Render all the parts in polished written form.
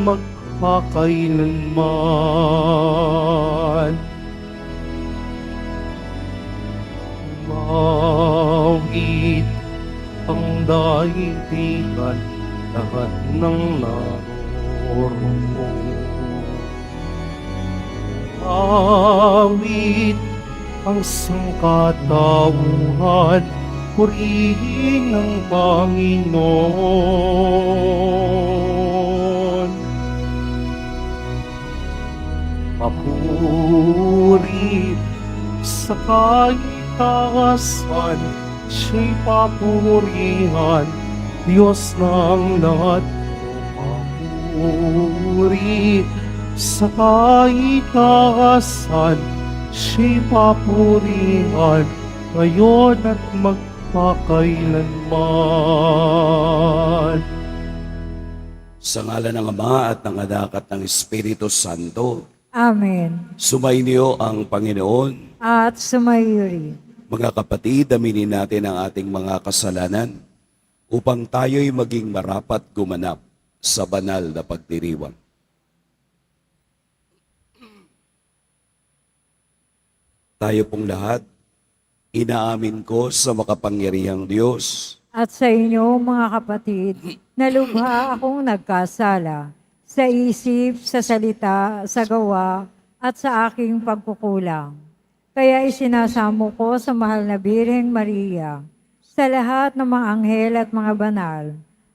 magpakailanman. Mawit ang daigdigan, lahat ng naroroon. Awit ang sangkatauhan, purihin ang Panginoon. Papuri sa kaitaasan, siya'y papurihan, Diyos ng lahat. Papuri sa kaitaasan, siya'y papurihan, ngayon at magpakailanman. Sa ngalan ng Ama at ng Anak at ng Espiritu Santo. Amen. Sumainyo ang Panginoon. At sumayo rin. Mga kapatid, aminin natin ang ating mga kasalanan upang tayo'y maging marapat gumanap sa banal na pagdiriwang. Tayo pong lahat, inaamin ko sa makapangyarihang Diyos At sa inyo, mga kapatid, na lubha akong nagkasala sa isip, sa salita, sa gawa, at sa aking pagkukulang. Kaya isinasamo ko sa mahal na Birheng Maria, sa lahat ng mga anghel at mga banal,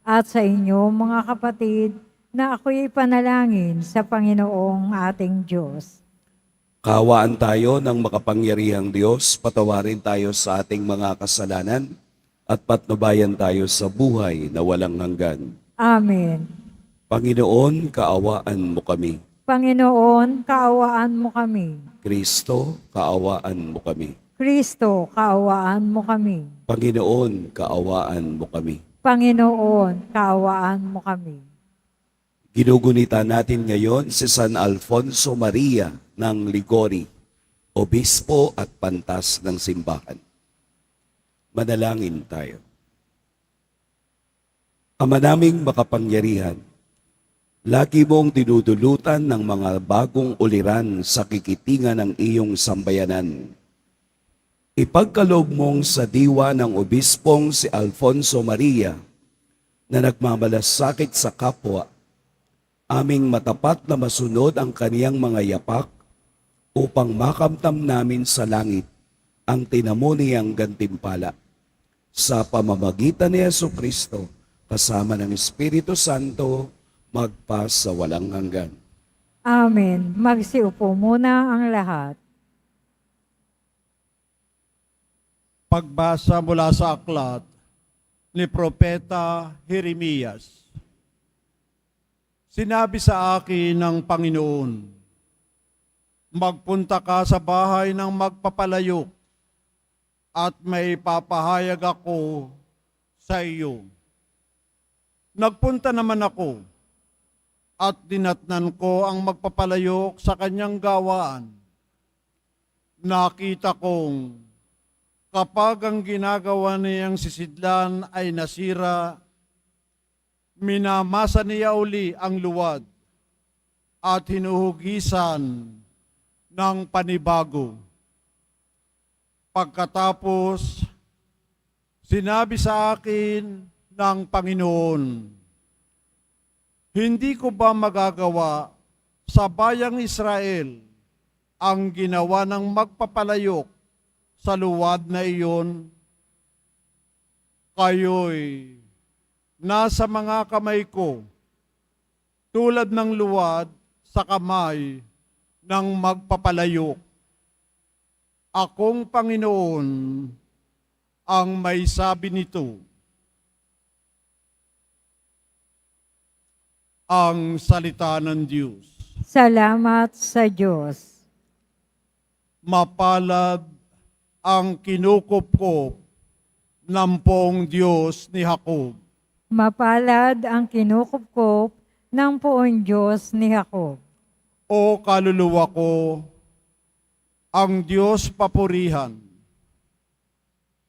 at sa inyo, mga kapatid, na ako'y panalangin sa Panginoong ating Diyos. Kaawaan tayo ng makapangyarihang Diyos, patawarin tayo sa ating mga kasalanan, at patnubayan tayo sa buhay na walang hanggan. Amen. Panginoon, kaawaan mo kami. Panginoon, kaawaan mo kami. Kristo, kaawaan mo kami. Kristo, kaawaan mo kami. Panginoon, kaawaan mo kami. Panginoon, kaawaan mo kami. Ginugunita natin ngayon si San Alfonso Maria ng Ligori, obispo at pantas ng simbahan. Manalangin tayo. Ama naming makapangyarihan, lagi mong dinudulutan ng mga bagong uliran sa kikitingan ng iyong sambayanan. Ipagkaloob mong sa diwa ng obispong si Alfonso Maria na nagmamalasakit sa kapwa, aming matapat na masunod ang kaniyang mga yapak upang makamtam namin sa langit ang tinamo niyang gantimpala. Sa pamamagitan ni Jesucristo, kasama ng Espiritu Santo, magpa sa walang hanggan. Amen. Magsiupo muna ang lahat. Pagbasa mula sa aklat ni Propeta Jeremias. Sinabi sa akin ng Panginoon, magpunta ka sa bahay ng magpapalayok at may papahayag ako sa iyo. Nagpunta naman ako at dinatnan ko ang magpapalayok sa kanyang gawaan. Nakita kong kapag ang ginagawa niyang sisidlan ay nasira, minamasa niya uli ang luwad at hinuhugisan ng panibago. Pagkatapos, sinabi sa akin ng Panginoon, hindi ko ba magagawa sa bayang Israel ang ginawa ng magpapalayok sa luwad na iyon? Kayo'y nasa mga kamay ko, tulad ng luwad sa kamay ng magpapalayok. Akong Panginoon ang may sabi nito. Ang salita ng Diyos. Salamat sa Diyos. Mapalad ang kinukupkop ng poong Diyos ni Jacob. Mapalad ang kinukupkop ng poong Diyos ni Jacob. O kaluluwa ko, ang Diyos papurihan.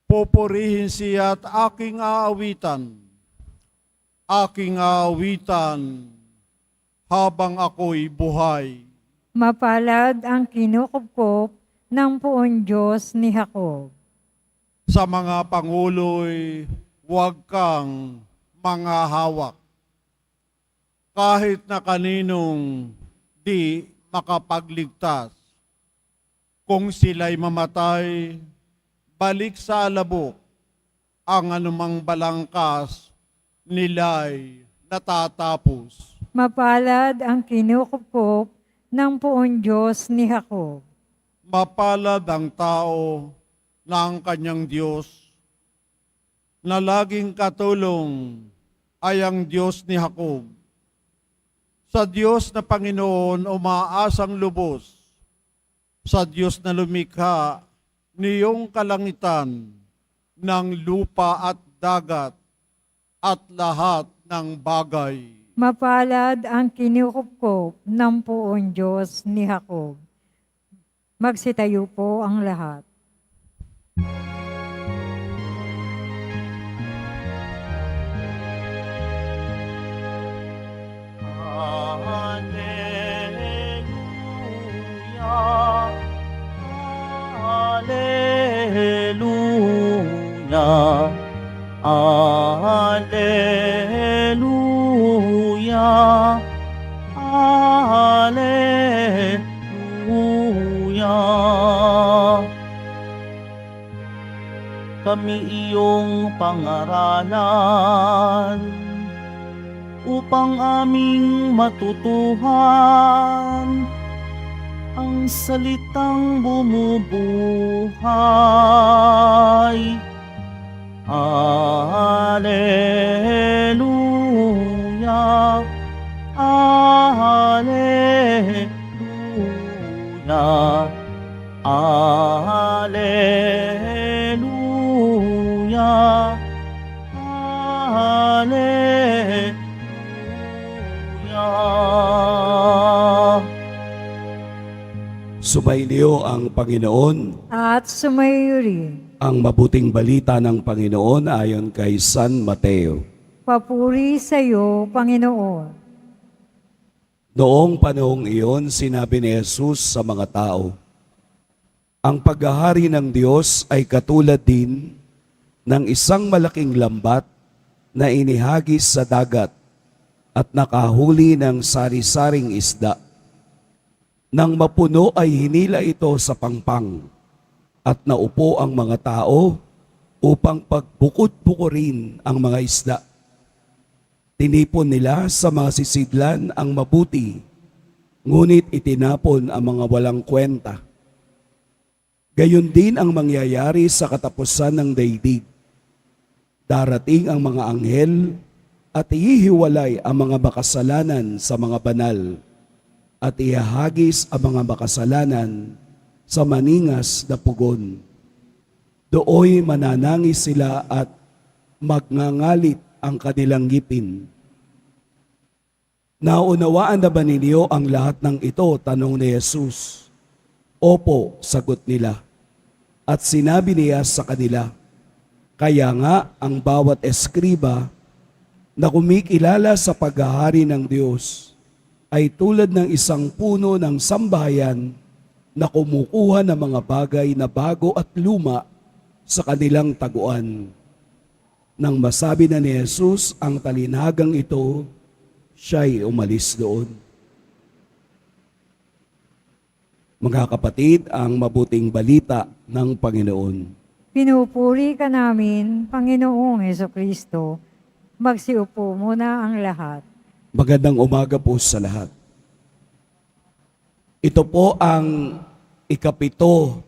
Pupurihin siya at aking aawitan. Aking aawitan habang ako'y buhay. Mapalad ang kinukupkop ng Poong Diyos ni Jacob. Sa mga pangulo'y huwag kang mangahawak. Kahit na kaninong di makapagligtas. Kung sila'y mamatay, balik sa alabok, ang anumang balangkas nila'y natatapos. Mapalad ang kinukupkop ng Poong Diyos ni Jacob. Mapalad ang tao na ang kanyang Diyos, na laging katulong ay ang Diyos ni Jacob. Sa Diyos na Panginoon umaasang lubos, sa Diyos na lumikha niyong kalangitan ng lupa at dagat at lahat ng bagay. Mapalad ang kinukupkop ng Poong Diyos ni Jacob. Magsitayo po ang lahat. Hallelujah. Hallelujah. Hallelujah. Kami iyong pangaralan upang aming matutuhan ang salitang bumubuhay. Hallelujah. Hallelujah. Hallelujah. Hallelujah. Sumainyo ang Panginoon. At sumayo rin. Ang mabuting balita ng Panginoon ayon kay San Mateo. Papuri sa iyo, Panginoon. Noong panahong iyon, sinabi ni Jesus sa mga tao, ang paghahari ng Diyos ay katulad din ng isang malaking lambat na inihagis sa dagat at nakahuli ng sari-saring isda. Nang mapuno ay hinila ito sa pangpang at naupo ang mga tao upang pagbukod-bukurin ang mga isda. Tinipon nila sa mga sisidlan ang mabuti, ngunit itinapon ang mga walang kwenta. Gayon din ang mangyayari sa katapusan ng daigdig. Darating ang mga anghel at ihihiwalay ang mga makasalanan sa mga banal at ihahagis ang mga makasalanan sa maningas na pugon. Dooy mananangis sila at magngangalit ang kanilang ngipin. Naunawaan na ba ninyo ang lahat ng ito? Tanong ni Jesus. Opo, sagot nila. At sinabi niya sa kanila, kaya nga ang bawat eskriba na kumikilala sa paghahari ng Diyos ay tulad ng isang puno ng sambahayan na kumukuha ng mga bagay na bago at luma sa kanilang taguan. Nang masabi na ni Jesus ang talinhagang ito, siya'y umalis doon. Mga kapatid, ang mabuting balita ng Panginoon. Pinupuri ka namin, Panginoong Hesukristo. Magsiupo muna ang lahat. Magandang umaga po sa lahat. Ito po ang ikapito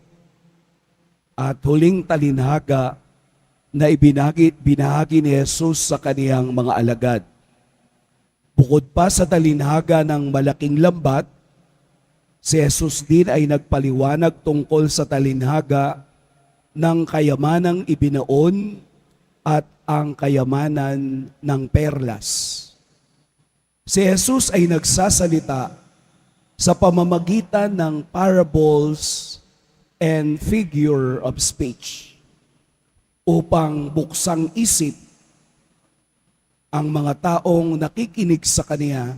at huling talinhaga na binahagi ni Jesus sa kaniyang mga alagad. Bukod pa sa talinhaga ng malaking lambat, si Jesus din ay nagpaliwanag tungkol sa talinhaga ng kayamanang ibinoon at ang kayamanan ng perlas. Si Jesus ay nagsasalita sa pamamagitan ng parables and figure of speech upang buksang isip ang mga taong nakikinig sa Kanya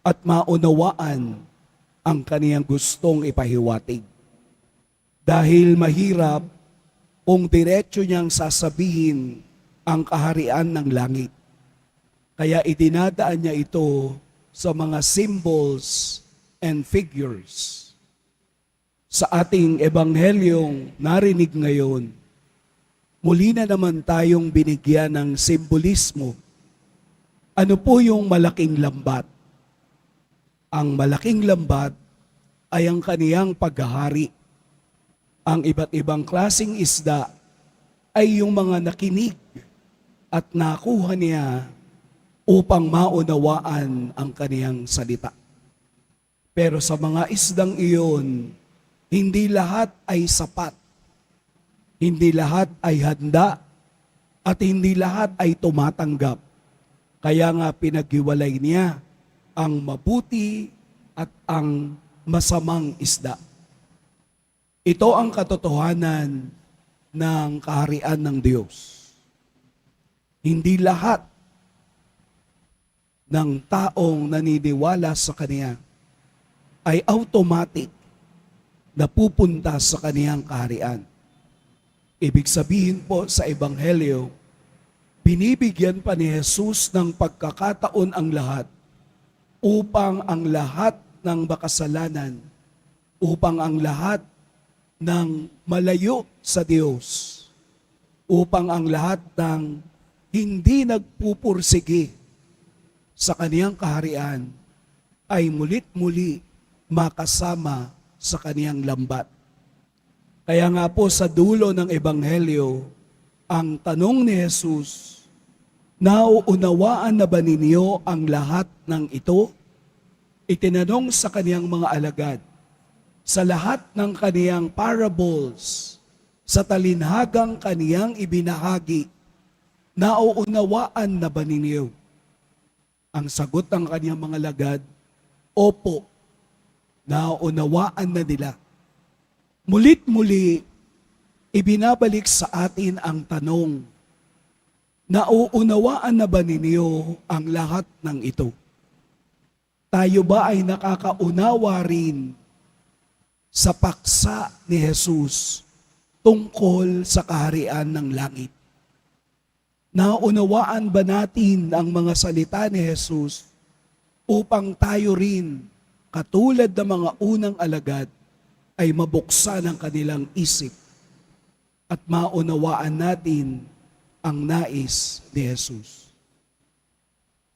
at maunawaan ang kaniyang gustong ipahiwatig. Dahil mahirap kung diretso niyang sasabihin ang kaharian ng langit. Kaya idinadaan niya ito sa mga symbols and figures. Sa ating ebanghelyong narinig ngayon, muli na naman tayong binigyan ng simbolismo. Ano po yung malaking lambat? Ang malaking lambat ay ang kaniyang paghahari. Ang iba't ibang klasing isda ay yung mga nakinig at nakuha niya upang maunawaan ang kaniyang salita. Pero sa mga isdang iyon, hindi lahat ay sapat. Hindi lahat ay handa at hindi lahat ay tumatanggap. Kaya nga pinaghiwalay niya ang mabuti at ang masamang isda. Ito ang katotohanan ng kaharian ng Diyos. Hindi lahat ng taong naniniwala sa Kanya ay automatic na pupunta sa Kaniyang kaharian. Ibig sabihin po sa Ebanghelyo, binibigyan pa ni Jesus ng pagkakataon ang lahat upang ang lahat ng makasalanan, upang ang lahat ng malayo sa Diyos, upang ang lahat ng hindi nagpupursige sa Kaniyang kaharian ay mulit-muli makasama sa Kaniyang lambat. Kaya nga po sa dulo ng Ebanghelyo, ang tanong ni Jesus, nauunawaan na ba ninyo ang lahat ng ito? Itinanong sa Kaniyang mga alagad, sa lahat ng Kaniyang parables, sa talinhagang Kaniyang ibinahagi, nauunawaan na ba ninyo? Ang sagot ng Kaniyang mga alagad, opo, nauunawaan na nila. Mulit-muli, ibinabalik sa atin ang tanong, nauunawaan na ba ninyo ang lahat ng ito? Tayo ba ay nakakaunawa rin sa paksa ni Jesus tungkol sa kaharian ng langit? Naunawaan ba natin ang mga salita ni Jesus upang tayo rin, katulad ng mga unang alagad, ay mabuksan ang kanilang isip at maunawaan natin ang nais ni Jesus?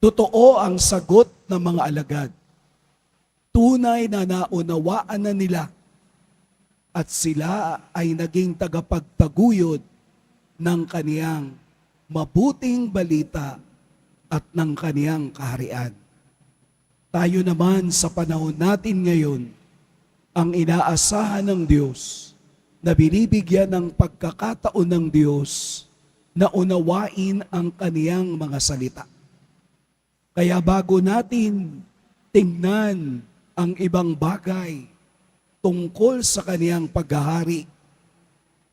Totoo ang sagot ng mga alagad. Tunay na naunawaan na nila at sila ay naging tagapagtaguyod ng kaniyang mabuting balita at ng kaniyang kaharian. Tayo naman sa panahon natin ngayon, ang inaasahan ng Diyos na binibigyan ng pagkakataon ng Diyos na unawain ang kaniyang mga salita. Kaya bago natin tingnan ang ibang bagay tungkol sa kaniyang paghahari,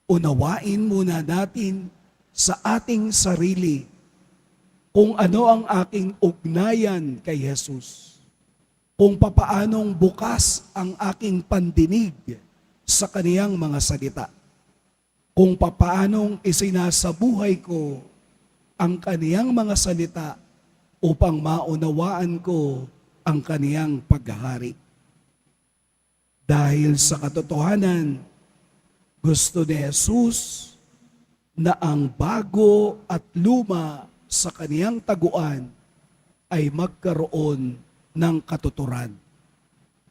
unawain muna natin sa ating sarili kung ano ang aking ugnayan kay Jesus. Kung papaanong bukas ang aking pandinig sa kaniyang mga salita. Kung papaanong isinasabuhay ko ang kaniyang mga salita upang maunawaan ko ang kaniyang paghahari. Dahil sa katotohanan, gusto ni Jesus na ang bago at luma sa kaniyang taguan ay magkaroon ng katuturan.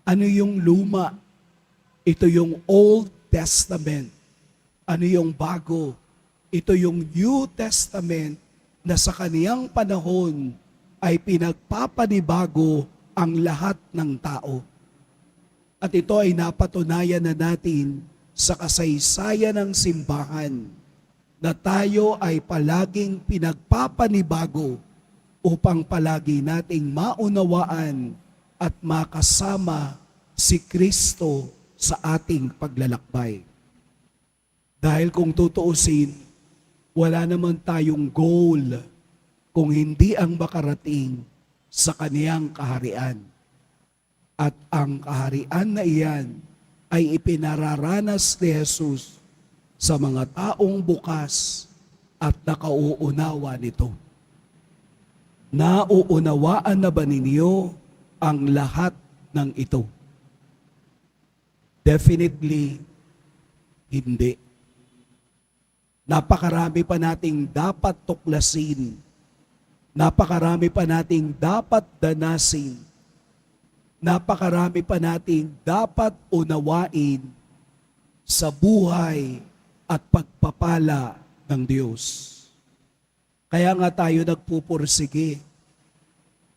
Ano yung luma? Ito yung Old Testament. Ano yung bago? Ito yung New Testament na sa kaniyang panahon ay pinagpapanibago ang lahat ng tao. At ito ay napatunayan na natin sa kasaysayan ng simbahan na tayo ay palaging pinagpapanibago upang palagi nating maunawaan at makasama si Kristo sa ating paglalakbay. Dahil kung tutuusin, wala naman tayong goal kung hindi ang makarating sa kaniyang kaharian. At ang kaharian na iyan ay ipinararanas ni Jesus sa mga taong bukas at nakauunawa nito. Nauunawaan na ba ninyo ang lahat ng ito? Definitely, hindi. Napakarami pa nating dapat tuklasin. Napakarami pa nating dapat danasin. Napakarami pa nating dapat unawain sa buhay at pagpapala ng Diyos. Kaya nga tayo nagpupursige.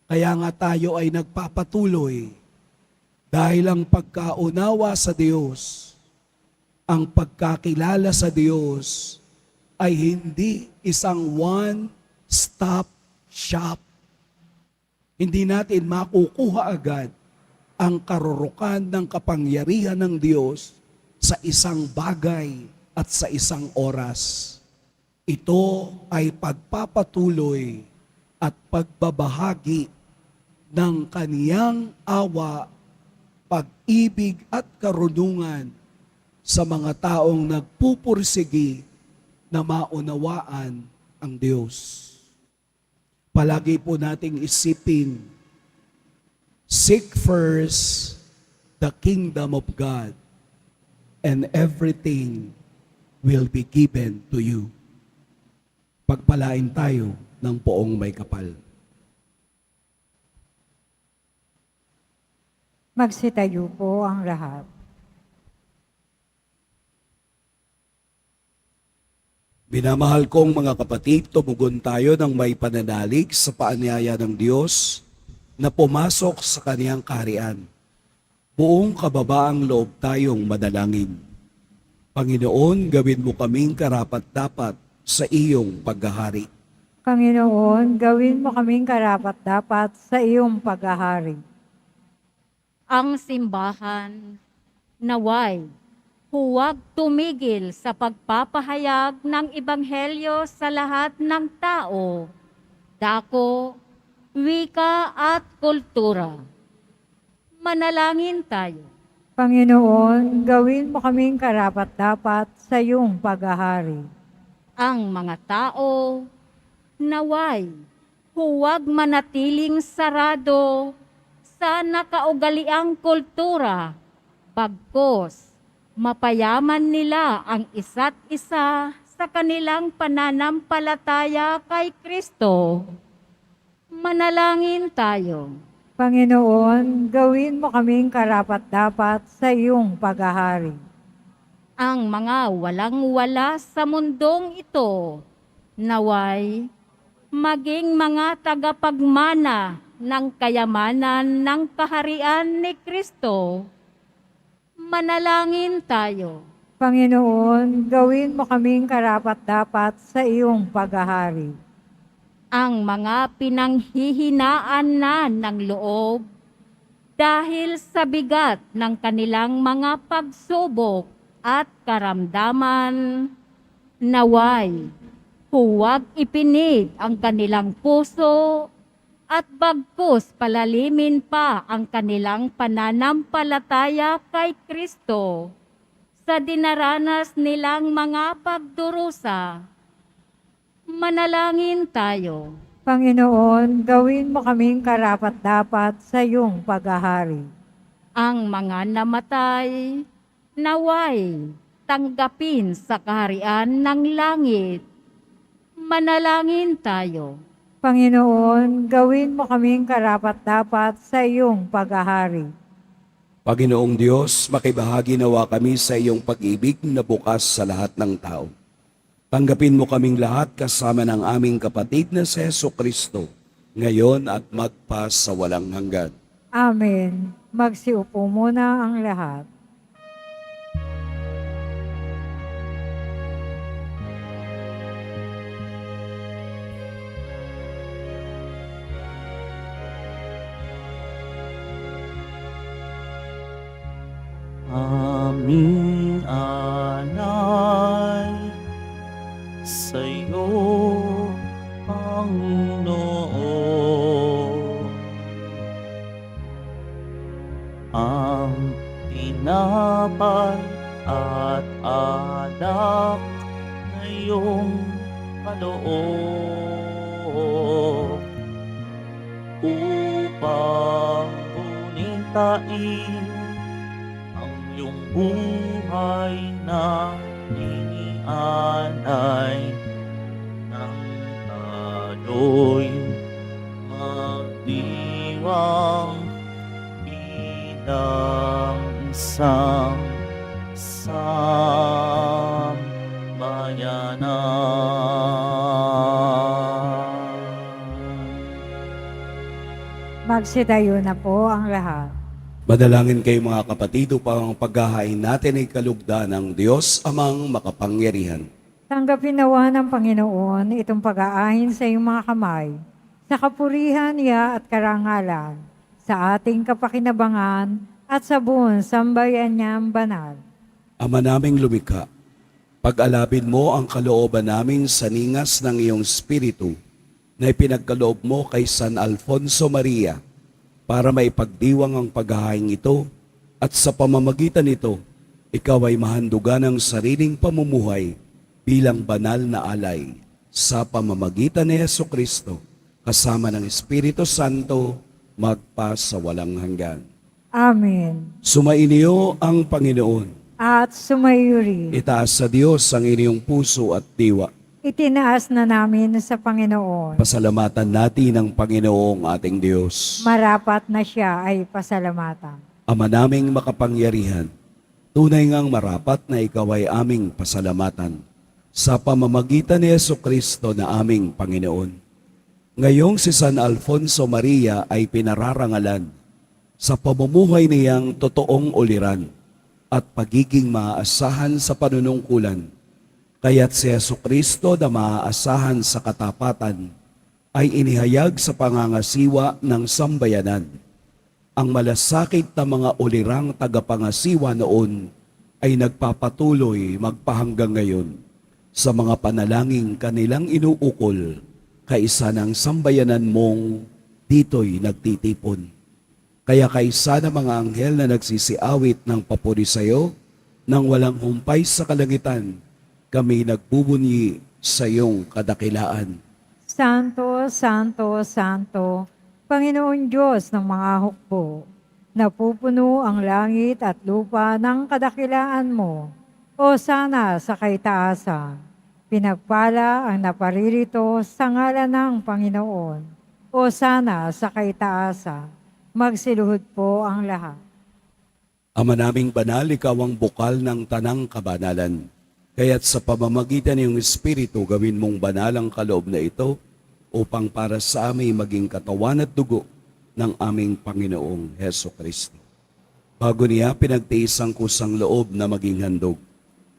Kaya nga tayo ay nagpapatuloy dahil ang pagkaunawa sa Diyos, ang pagkakilala sa Diyos ay hindi isang one-stop shop. Hindi natin makukuha agad ang karurukan ng kapangyarihan ng Diyos sa isang bagay at sa isang oras. Ito ay pagpapatuloy at pagbabahagi ng kaniyang awa, pag-ibig at karunungan sa mga taong nagpupursigi na maunawaan ang Diyos. Palagi po nating isipin, seek first the kingdom of God and everything will be given to you. Pagpalain tayo ng poong may kapal. Magsitayo po ang lahat. Minamahal kong mga kapatid, tumugon tayo ng may pananalig sa paanyaya ng Diyos na pumasok sa kaniyang kaharian. Buong kababaang loob tayong manalangin. Panginoon, gawin mo kaming karapat-dapat sa iyong paghahari. Panginoon, gawin mo kaming karapat-dapat sa iyong paghahari. Ang simbahan naway huwag tumigil sa pagpapahayag ng ebanghelyo sa lahat ng tao, dako, wika at kultura. Manalangin tayo. Panginoon, gawin mo kaming karapat-dapat sa iyong paghahari. Ang mga tao naway huwag manatiling sarado sa nakaugaliang kultura, bagkos mapayaman nila ang isa't isa sa kanilang pananampalataya kay Kristo. Manalangin tayo. Panginoon, gawin mo kaming karapat-dapat sa iyong paghahari. Ang mga walang-wala sa mundong ito, naway maging mga tagapagmana ng kayamanan ng kaharian ni Kristo. Manalangin tayo. Panginoon, gawin mo kaming karapat-dapat sa iyong paghahari. Ang mga pinanghihinaan na ng loob dahil sa bigat ng kanilang mga pagsubok at karamdaman, naway huwag ipinig ang kanilang puso at bagkus palalimin pa ang kanilang pananampalataya kay Kristo sa dinaranas nilang mga pagdurusa. Manalangin tayo. Panginoon, gawin mo kaming karapat-dapat sa iyong paghahari. Ang mga namatay, naway tanggapin sa kaharian ng langit. Manalangin tayo. Panginoon, gawin mo kaming karapat-dapat sa iyong paghahari. Panginoong Diyos, makibahagi nawa kami sa iyong pag-ibig na bukas sa lahat ng tao. Tanggapin mo kaming lahat kasama ng aming kapatid na si Jesucristo, ngayon at magpa sa walang hanggan. Amen. Magsiupo muna ang lahat. Aming alay sa'yo, Panginoon. ang tinapay at alak na iyong kaloob upang bunitain ang iyong buhay na inialay ng taloy magdiwang bilang isang sambayanan. Magsitayo na po ang lahat. Madalangin kayo mga kapatid upang ang paghahain natin ay kalugdan ng Diyos amang makapangyarihan. Tanggapin nawa ng Panginoon itong pag-aahin sa iyong mga kamay, sa kapurihan niya at karangalan, sa ating kapakinabangan at sa buong sambayan niyang banal. Ama naming lumikha, pag-alabin mo ang kalooban namin sa ningas ng iyong Espiritu na ipinagkaloob mo kay San Alfonso Maria para maipagdiwang ang paghahain ito at sa pamamagitan nito, ikaw ay mahandugan ng sariling pamumuhay bilang banal na alay sa pamamagitan ni Jesucristo kasama ng Espiritu Santo magpa sa walang hanggan. Amen. Sumainiyo ang Panginoon. At sumayuri. Itaas sa Diyos ang inyong puso at diwa. Itinaas na namin sa Panginoon. Pasalamatan natin ang Panginoong ating Diyos. Marapat na siya ay pasalamatan. Ama naming makapangyarihan, tunay ngang marapat na ikaw ay aming pasalamatan sa pamamagitan ni Jesucristo na aming Panginoon. Ngayong si San Alfonso Maria ay pinararangalan sa pamumuhay niyang totoong uliran at pagiging maaasahan sa panunungkulan. Kaya't si Jesucristo na maaasahan sa katapatan ay inihayag sa pangangasiwa ng sambayanan. Ang malasakit na mga ulirang tagapangasiwa noon ay nagpapatuloy magpahanggang ngayon sa mga panalangin kanilang inuukol kaisa ng sambayanan mong dito'y nagtitipon. Kaya kaisa ng mga anghel na nagsisiawit ng papuri sa iyo, nang walang humpay sa kalangitan, kami nagbubunyi sa iyong kadakilaan. Santo, Santo, Santo, Panginoon Diyos ng mga hukbo, napupuno ang langit at lupa ng kadakilaan mo. O sana sa kaitaasan, pinagpala ang naparirito sa ngalan ng Panginoon. O sana sa kaitaasan, magsiluhod po ang lahat. Ama naming banal, ikaw ang bukal ng tanang kabanalan. Kaya't sa pamamagitan ng Espiritu, gawin mong banal ang kaloob na ito upang para sa amin maging katawan at dugo ng aming Panginoong Heso Kristo. Bago niya pinagtiis ang kusang loob na maging handog,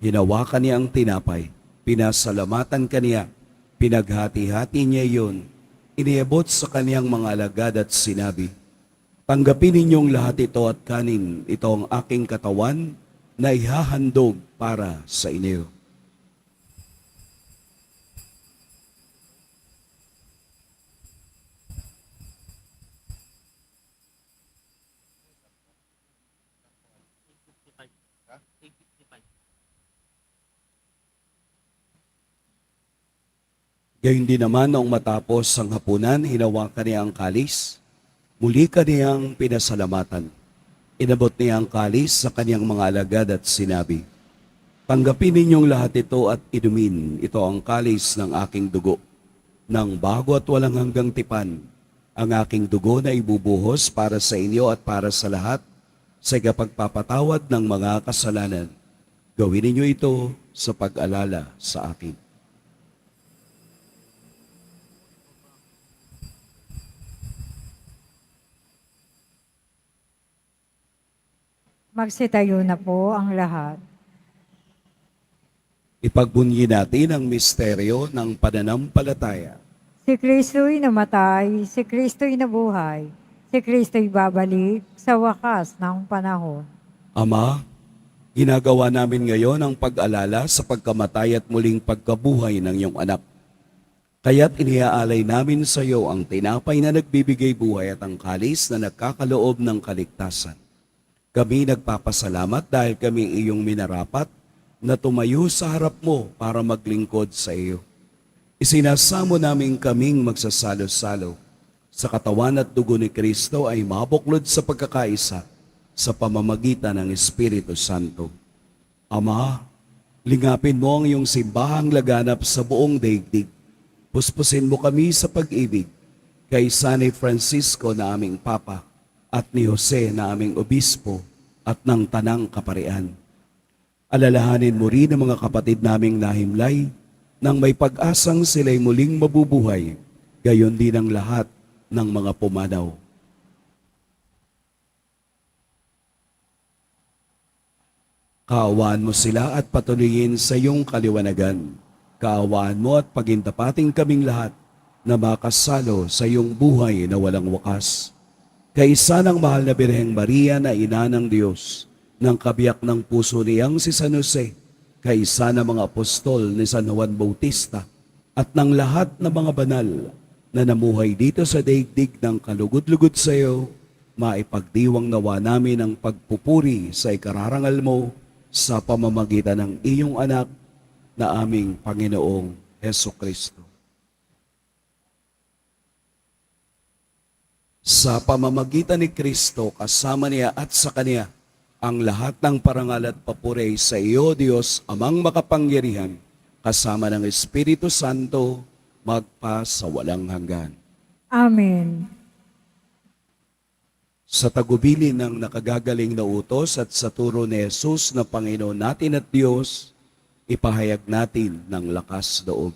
hinawakan niya ang tinapay, pinasalamatan kaniya, pinaghati-hati niya iyon, iniabot sa kaniyang mga alagad at sinabi, "Tanggapin ninyong lahat ito at kanin, ito ang aking katawan na ihahandog para sa inyo." Gayun din naman noong matapos ang hapunan, hinawakan niya ang kalis. Muli kaniyang pinasalamatan. Inabot niya ang kalis sa kaniyang mga alagad at sinabi, "Tanggapin ninyong lahat ito at inumin. Ito ang kalis ng aking dugo. Nang bago at walang hanggang tipan, ang aking dugo na ibubuhos para sa inyo at para sa lahat sa ikapagpapatawad ng mga kasalanan. Gawin ninyo ito sa pag-alala sa akin." Magsitayo na po ang lahat. Ipagbunyi natin ang misteryo ng pananampalataya. Si Kristo'y namatay, si Kristo'y nabuhay, si Kristo'y babalik sa wakas ng panahon. Ama, ginagawa namin ngayon ang pag-alala sa pagkamatay at muling pagkabuhay ng iyong anak. Kaya't iniaalay namin sa iyo ang tinapay na nagbibigay buhay at ang kalis na nagkakaloob ng kaligtasan. Kami nagpapasalamat dahil kami iyong minarapat na tumayo sa harap mo para maglingkod sa iyo. Isinasamo namin kaming magsasalo-salo sa katawan at dugo ni Kristo ay mabuklod sa pagkakaisa sa pamamagitan ng Espiritu Santo. Ama, lingapin mo ang iyong simbahang laganap sa buong daigdig. Puspusin mo kami sa pag-ibig kay San Francisco na aming Papa at ni Jose na aming Obispo at ng Tanang Kaparian. Alalahanin mo rin ang mga kapatid naming nahimlay nang may pag-asang sila'y muling mabubuhay, gayon din ang lahat ng mga pumanaw. Kaawaan mo sila at patuloyin sa iyong kaliwanagan. Kaawaan mo at pagintapating kaming lahat na makasalo sa iyong buhay na walang wakas. Kaisa ng mahal na Birheng Maria na ina ng Diyos, ng kabiyak ng puso niyang si San Jose, kaisa ng mga apostol ni San Juan Bautista, at ng lahat ng mga banal na namuhay dito sa daigdig ng kalugod-lugod sa iyo, maipagdiwang nawa namin ang pagpupuri sa ikararangal mo sa pamamagitan ng iyong anak na aming Panginoong Heso Kristo. Sa pamamagitan ni Kristo, kasama niya at sa Kanya, ang lahat ng parangal at papuri sa iyo, Diyos, Amang makapangyarihan, kasama ng Espiritu Santo, magpa sa walang hanggan. Amen. Sa tagubilin ng nakagagaling na utos at sa turo ni Jesus na Panginoon natin at Diyos, ipahayag natin ng lakas loob.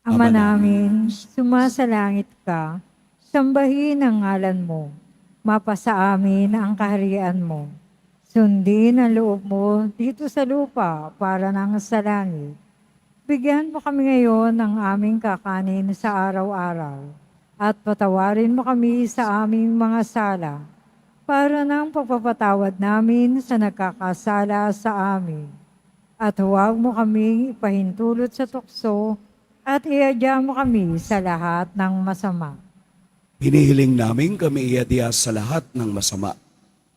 Ama namin, sumasalangit ka, sambahin ang ngalan mo, mapasa amin ang kaharian mo. Sundin ang loob mo dito sa lupa para nang sa langit. Bigyan mo kami ngayon ng aming kakanin sa araw-araw at patawarin mo kami sa aming mga sala para nang pagpapatawad namin sa nagkakasala sa amin. At huwag mo kaming ipahintulot sa tukso at iadya mo kami sa lahat ng masama. Hinihiling namin kami iadya sa lahat ng masama.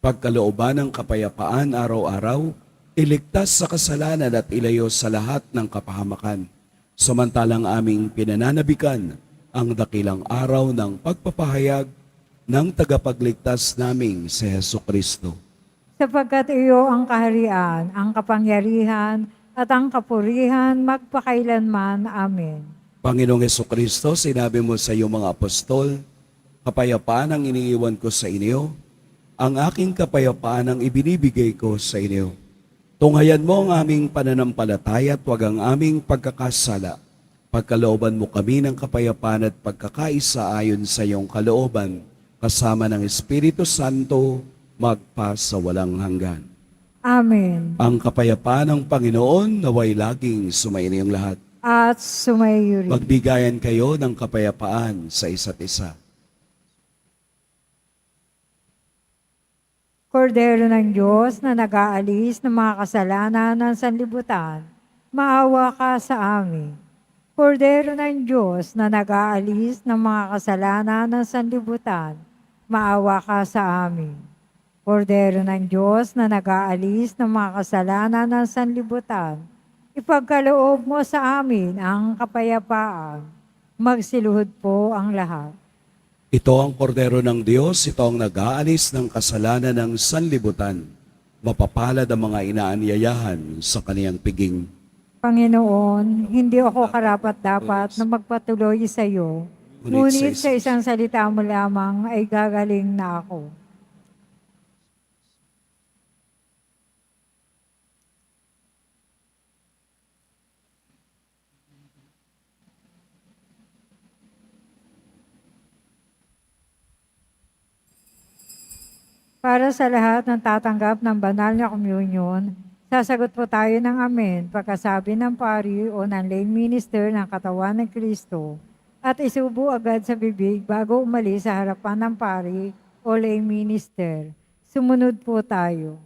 Pagkalooban ng kapayapaan araw-araw, iligtas sa kasalanan at ilayo sa lahat ng kapahamakan. Samantalang aming pinananabikan ang dakilang araw ng pagpapahayag ng tagapagligtas naming si Heso Kristo. Sapagkat iyo ang kaharian, ang kapangyarihan, at ang kapurihan magpakailanman. Amen. Panginoong Heso Kristo, sinabi mo sa iyong mga apostol, kapayapaan ang iniiwan ko sa inyo, ang aking kapayapaan ang ibinibigay ko sa inyo. Tunghayan mo ang aming pananampalataya at huwag ang aming pagkakasala. Pagkalooban mo kami ng kapayapaan at pagkakaisa ayon sa iyong kalooban, kasama ng Espiritu Santo, magpa sa walang hanggan. Amen. Ang kapayapaan ng Panginoon naway laging sumainiyong lahat. At sumayo rin. Magbigayan kayo ng kapayapaan sa isa't isa. Kordero ng Diyos na nag-aalis ng mga kasalanan ng sanlibutan, maawa ka sa amin. Kordero ng Diyos na nag-aalis ng mga kasalanan ng sanlibutan, maawa ka sa amin. Kordero ng Diyos na nag-aalis ng mga kasalanan ng sanlibutan, ipagkaloob mo sa amin ang kapayapaan. Magsiluhod po ang lahat. Ito ang kordero ng Diyos, ito ang nag-aalis ng kasalanan ng sanlibutan. Mapapalad ang mga inaanyayahan sa kaniyang piging. Panginoon, hindi ako karapat-dapat na magpatuloy sa iyo, ngunit sa isang salita mo lamang ay gagaling na ako. Para sa lahat ng tatanggap ng banal na komunyon, sasagot po tayo ng amen pagkasabi ng pari o ng lay minister ng katawan ng Kristo at isubo agad sa bibig bago umalis sa harapan ng pari o lay minister. Sumunod po tayo.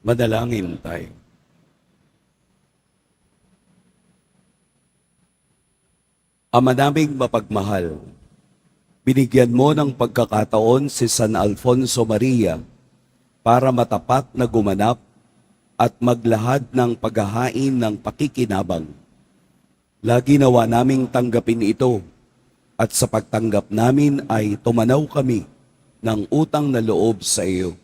Manalangin tayo. Ama naming mapagmahal, binigyan mo ng pagkakataon si San Alfonso Maria para matapat na gumanap at maglahad ng paghahain ng pakikinabang. Lagi nawa naming tanggapin ito at sa pagtanggap namin ay tumanaw kami ng utang na loob sa iyo.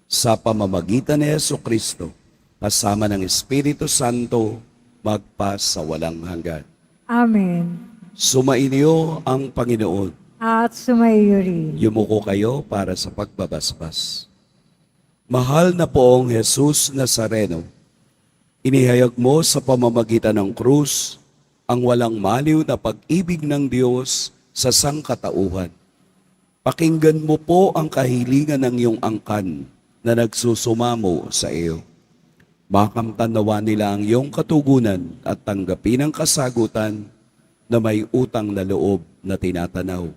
Sa pamamagitan ni Jesucristo, kasama ng Espiritu Santo, magpa sa walang hanggan. Amen. Sumainyo ang Panginoon. At sumaiyo rin. Yumuko kayo para sa pagbabasbas. Mahal na poong Jesus Nazareno, inihayag mo sa pamamagitan ng krus ang walang maliw na pag-ibig ng Diyos sa sangkatauhan. Pakinggan mo po ang kahilingan ng iyong angkan na nagsusumamo sa iyo. Makamtan nawa nila ang iyong katugunan at tanggapin ang kasagutan na may utang na loob na tinatanaw.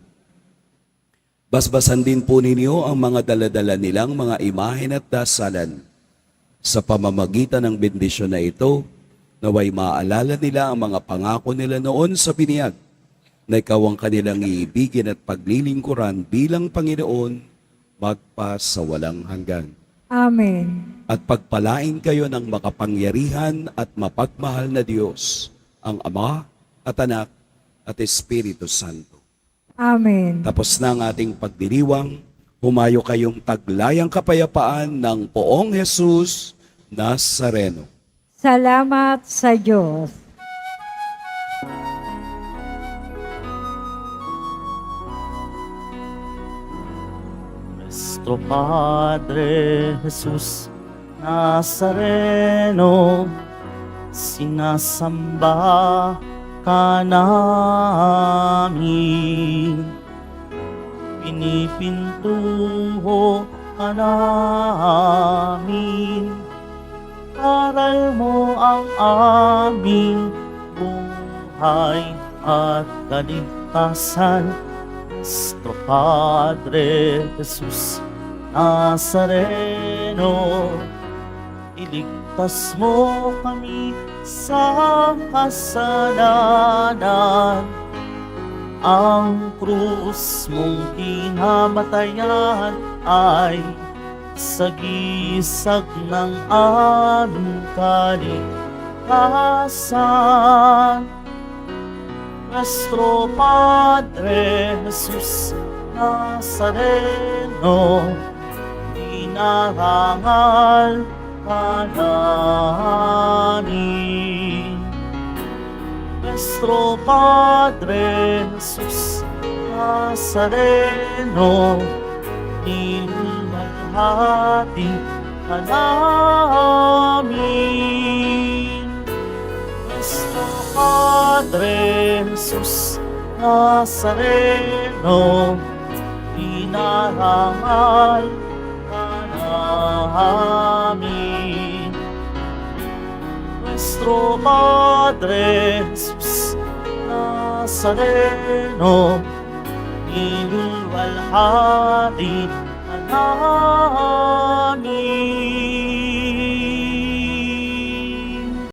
Basbasan din po ninyo ang mga daladala nilang mga imahen at dasalan. Sa pamamagitan ng bendisyon na ito, naway maalala nila ang mga pangako nila noon sa biniyag, na ikaw ang kanilang iibigin at paglilingkuran bilang Panginoon, magpa sa walang hanggan. Amen. At pagpalain kayo ng makapangyarihan at mapagmahal na Diyos, ang Ama at Anak at Espiritu Santo. Amen. Tapos na ang ating pagdiriwang, humayo kayong taglayang kapayapaan ng poong Jesus Nazareno. Salamat sa Diyos. Nuestro Padre Jesus Nazareno, sinasamba ka namin, pinipintuho ka namin, aral mo ang aming buhay at kaligtasan. Nuestro Padre Jesus Nazareno, iligtas mo kami sa kasalanan. Ang krus mong kinamatayan ay sagisag ng aming kaligtasan. Nuestro Padre Jesus Nazareno, dinarangal ka namin. Nuestro Padre Jesus Nazareno, niluwalhati ka namin. Nuestro Padre Jesus Nazareno, dinarangal ka namin. Nuestro Padre Jesus Nazareno, niluwalhati ka namin.